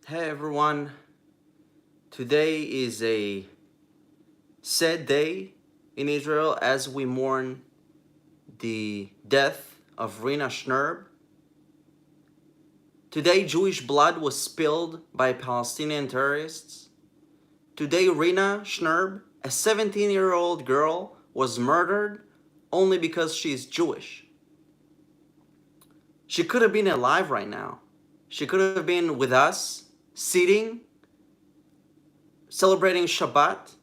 Hey everyone, today is a sad day in Israel as we mourn the death of Rina Schnurb. Today, Jewish blood was spilled by Palestinian terrorists. Today, Rina Schnurb, a 17-year-old girl, was murdered only because she's Jewish. She could have been alive right now. She could have been with us, sitting, celebrating Shabbat,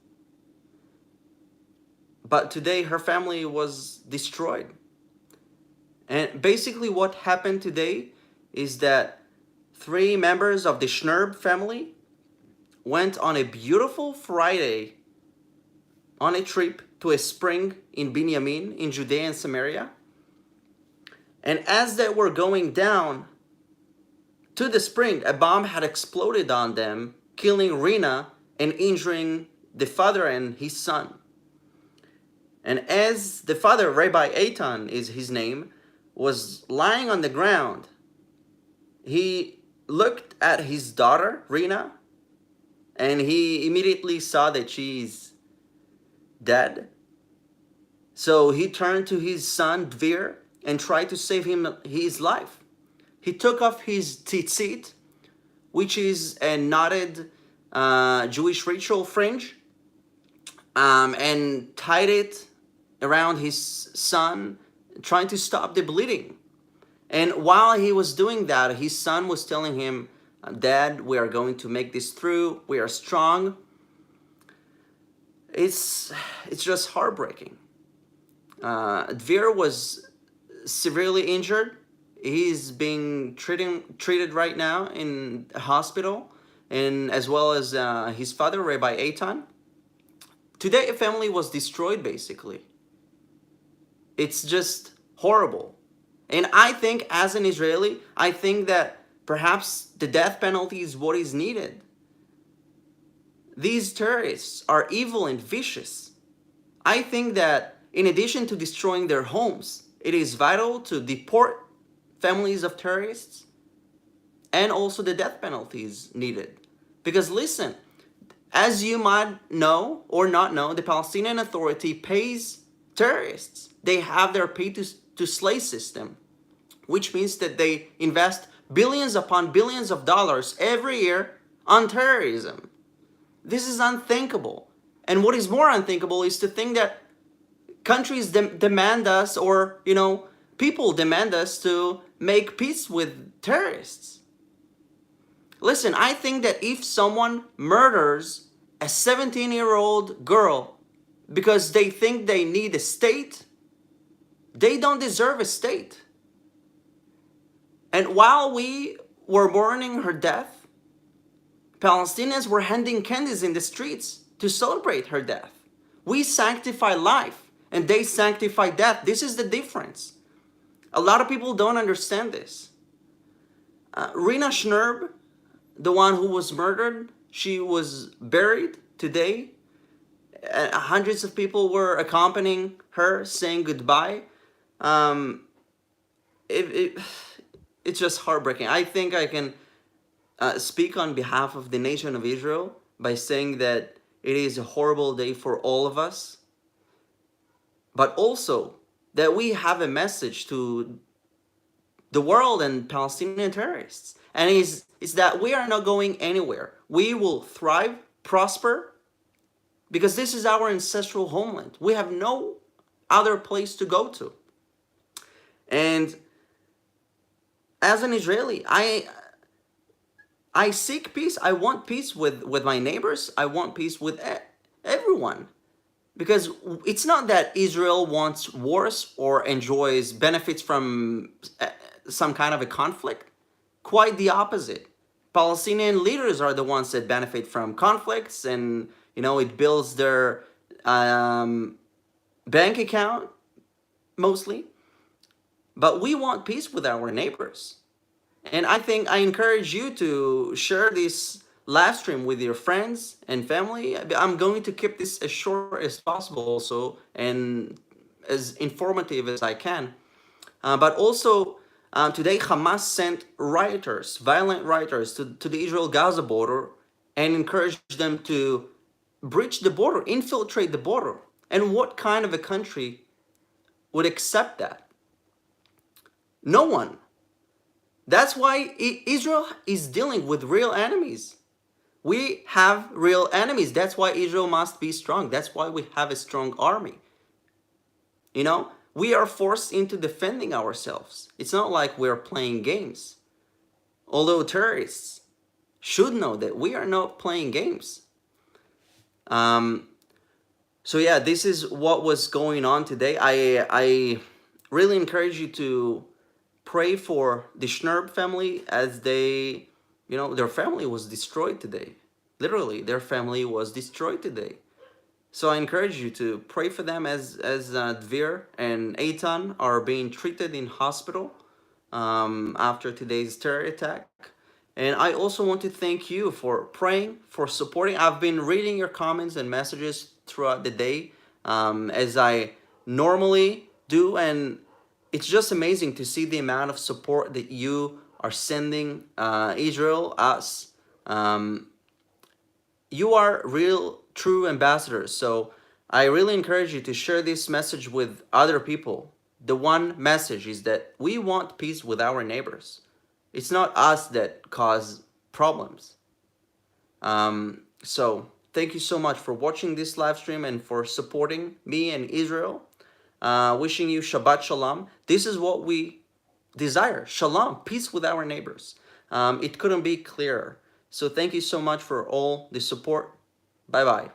but today her family was destroyed. And basically what happened today is that three members of the Schnurb family went on a beautiful Friday on a trip to a spring in Binyamin in Judea and Samaria. And as they were going down to the spring, a bomb had exploded on them, killing Rina and injuring the father and his son. And as the father, Rabbi Eitan is his name, was lying on the ground, he looked at his daughter, Rina, and he immediately saw that she's dead. So he turned to his son, Dvir, and tried to save him his life. He took off his tzitzit, which is a knotted Jewish ritual fringe, and tied it around his son, trying to stop the bleeding. And while he was doing that, his son was telling him, Dad, we are going to make this through. We are strong. It's just heartbreaking. Dvir was severely injured. He's being treated right now in a hospital, and as well as his father, Rabbi Eitan. Today, a family was destroyed, basically. It's just horrible. And I think, as an Israeli, I think that perhaps the death penalty is what is needed. These terrorists are evil and vicious. I think that in addition to destroying their homes, it is vital to deport families of terrorists, and also the death penalty is needed. Because listen, as you might know or not know, the Palestinian Authority pays terrorists. They have their pay to slay system, which means that they invest billions upon billions of dollars every year on terrorism. This is unthinkable. And what is more unthinkable is to think that countries demand us, or, people demand us to make peace with terrorists. Listen, I think that if someone murders a 17-year-old girl because they think they need a state, they don't deserve a state. And while we were mourning her death, Palestinians were handing candies in the streets to celebrate her death. We sanctify life, and they sanctify death. This is the difference. A lot of people don't understand this. Rina Schnurb, the one who was murdered, she was buried today. Hundreds of people were accompanying her, saying goodbye. Um, it's just heartbreaking. I think I can speak on behalf of the nation of Israel by saying that it is a horrible day for all of us, but also that we have a message to the world and Palestinian terrorists. And it's that we are not going anywhere. We will thrive, prosper, because this is our ancestral homeland. We have no other place to go to. And as an Israeli, I seek peace. I want peace with my neighbors. I want peace with everyone. Because it's not that Israel wants wars or enjoys benefits from some kind of a conflict. Quite the opposite. Palestinian leaders are the ones that benefit from conflicts, and it builds their bank account mostly. But we want peace with our neighbors. And I think I encourage you to share this live stream with your friends and family. I'm going to keep this as short as possible also, and as informative as I can. But also, Today, Hamas sent rioters, violent rioters, to the Israel-Gaza border and encouraged them to breach the border, infiltrate the border. And what kind of a country would accept that? No one. That's why Israel is dealing with real enemies. We have real enemies. That's why Israel must be strong. That's why we have a strong army. You know, we are forced into defending ourselves. It's not like we're playing games. Although terrorists should know that we are not playing games. Um, so yeah, this is what was going on today. I really encourage you to pray for the Schnurb family, as they, their family was destroyed today. Literally, their family was destroyed today. So I encourage you to pray for them, as Dvir and Eitan are being treated in hospital after today's terror attack. And I also want to thank you for praying, for supporting. I've been reading your comments and messages throughout the day, as I normally do, and it's just amazing to see the amount of support that you are sending Israel, us. You are real, true ambassadors. So I really encourage you to share this message with other people. The one message is that we want peace with our neighbors. It's not us that cause problems. So thank you so much for watching this live stream and for supporting me and Israel. Wishing you Shabbat Shalom. This is what we desire. Shalom, peace with our neighbors. It couldn't be clearer. So thank you so much for all the support. Bye-bye.